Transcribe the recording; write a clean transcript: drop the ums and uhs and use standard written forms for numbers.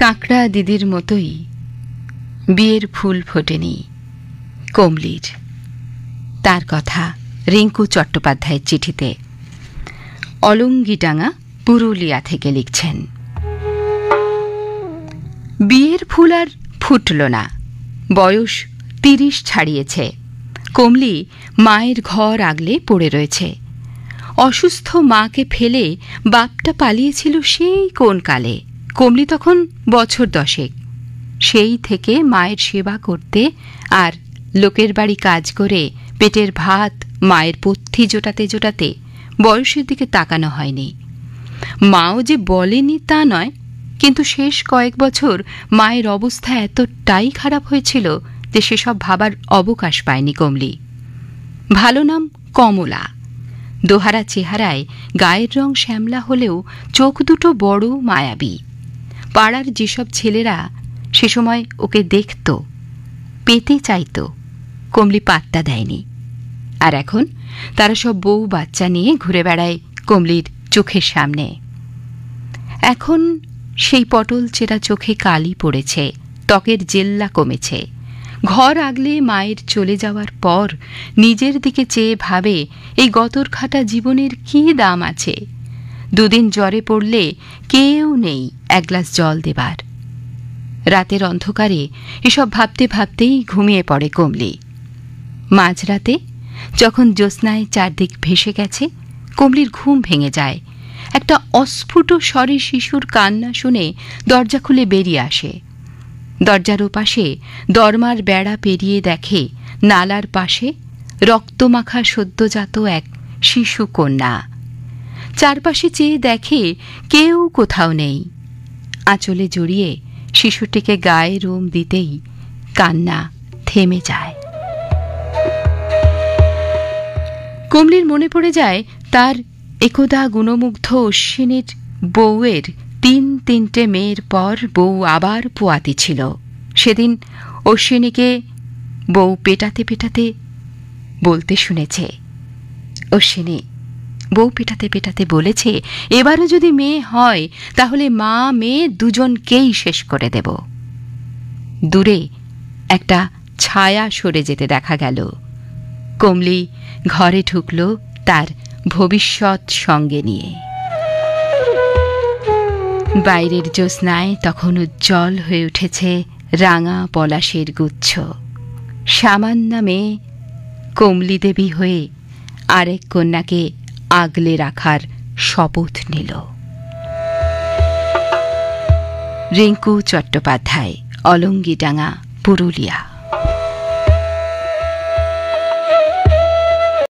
কাঁকড়া দিদির মতোই বিয়ের ফুল ফোটেনি কমলির। তার কথা রিঙ্কু চট্টোপাধ্যায়ের চিঠিতে। অলঙ্গিডাঙ্গা, পুরুলিয়া থেকে লিখছেন। বিয়ের ফুল আর ফুটল না। বয়স 30 ছাড়িয়েছে। কমলি মায়ের ঘর আগলে পড়ে রয়েছে। অসুস্থ মাকে ফেলে বাপটা পালিয়েছিল সেই কোন কালে। কমলি তখন বছর 10। সেই থেকে মায়ের সেবা করতে আর লোকের বাড়ি কাজ করে পেটের ভাত মায়ের পথ্যি জোটাতে জোটাতে বয়সের দিকে তাকানো হয়নি। মাও যে বলেনি তা নয়, কিন্তু শেষ কয়েক বছর মায়ের অবস্থা এতটাই খারাপ হয়েছিল যে সেসব ভাবার অবকাশ পায়নি কমলি। ভালো নাম কমলা। দোহারা চেহারায়, গায়ের রং শ্যামলা হলেও চোখ দুটো বড় মায়াবী। পাড়ার যেসব ছেলেরা সে সময় ওকে দেখত, পেতে চাইত, কমলি পাত্তা দেয়নি। আর এখন তারা সব বউ বাচ্চা নিয়ে ঘুরে বেড়ায় কমলির চোখের সামনে। এখন সেই পটল চেরা চোখে কালি পড়েছে, ত্বকের জেল্লা কমেছে। ঘর আগলে মায়ের চলে যাওয়ার পর নিজের দিকে চেয়ে ভাবে এই গতরখাটা জীবনের কী দাম আছে। দুদিন জ্বরে পড়লে কেউ নেই এক গ্লাস জল দেবার। রাতের অন্ধকারে এসব ভাবতে ভাবতেই ঘুমিয়ে পড়ে কমলি। মাঝরাতে যখন জ্যোৎস্নায় চারদিক ভেসে গেছে, কমলির ঘুম ভেঙে যায়। একটা অস্ফুট স্বরে শিশুর কান্না শুনে দরজা খুলে বেরিয়ে আসে। দরজার ওপাশে দরমার বেড়া পেরিয়ে দেখে নালার পাশে রক্তমাখা সদ্যজাত এক শিশু কন্যা। চারপাশে চেয়ে দেখে কেউ কোথাও নেই। আঁচলে জড়িয়ে শিশুটিকে গায়ে রোম দিতেই কান্না থেমে যায়। কমলির মনে পড়ে যায় তার একদা গুণমুগ্ধ অশ্বিনীর বউয়ের 3 মেয়ের পর বউ আবার পোয়াতি ছিল। সেদিন অশ্বিনীকে বউ পেটাতে পেটাতে বলতে শুনেছে, অশ্বিনী বউ পেটাতে পেটাতে বলেছে, এবারও যদি মেয়ে হয় তাহলে মা মেয়ে দুজনকেই শেষ করে দেব। দূরে একটা ছায়া সরে যেতে দেখা গেল। কমলি ঘরে ঢুকল তার ভবিষ্যৎ সঙ্গে নিয়ে। বাইরের জ্যোৎস্নায় তখন উজ্জ্বল হয়ে উঠেছে রাঙা পলাশের গুচ্ছ। সামান্য মেয়ে কমলি দেবী হয়ে আরেক কন্যাকে আগলে রাখার শপথ নিল। রিঙ্কু চট্টোপাধ্যায়, অলঙ্গিডাঙ্গা, পুরুলিয়া।